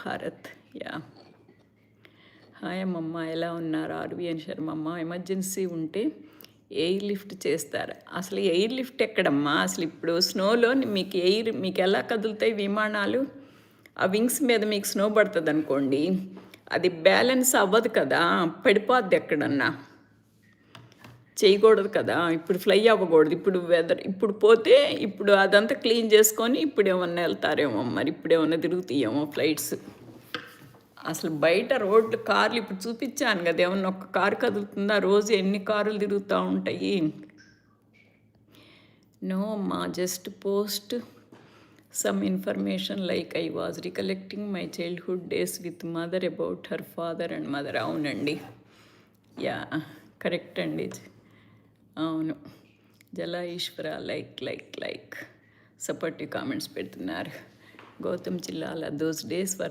Bharat. Yeah hi అమ్మమ్మ, ఎలా ఉన్నారు? ఆర్విఎన్ శర్మమ్మ. ఎమర్జెన్సీ ఉంటే ఎయిర్ లిఫ్ట్ చేస్తారు. అసలు ఎయిర్ లిఫ్ట్ ఎక్కడమ్మా? అసలు ఇప్పుడు స్నోలో మీకు ఎలా కదులుతాయి విమానాలు? ఆ వింగ్స్ మీద మీకు స్నో పడుతుంది అనుకోండి, అది బ్యాలెన్స్ అవ్వదు కదా, పడిపోద్ది ఎక్కడన్నా. చేయకూడదు కదా, ఇప్పుడు ఫ్లై అవ్వకూడదు. ఇప్పుడు పోతే ఇప్పుడు అదంతా క్లీన్ చేసుకొని ఇప్పుడు ఏమన్నా వెళ్తారేమో, మరి ఇప్పుడు ఏమన్నా తిరుగుతాయేమో ఫ్లైట్స్. అసలు బయట రోడ్లు కార్లు ఇప్పుడు చూపించాను కదా, ఏమన్నా ఒక్క కారు కదులుతుందా? రోజు ఎన్ని కారులు తిరుగుతూ ఉంటాయి. నో అమ్మా, just post some information like I was recollecting my childhood days with mother about her father and mother. అవునండి, యా కరెక్ట్ అండి. అవును, జలా ఈశ్వర లైక్ సపోర్టివ్ కామెంట్స్ పెడుతున్నారు. గౌతమ్ జిల్లాల దోస్ డేస్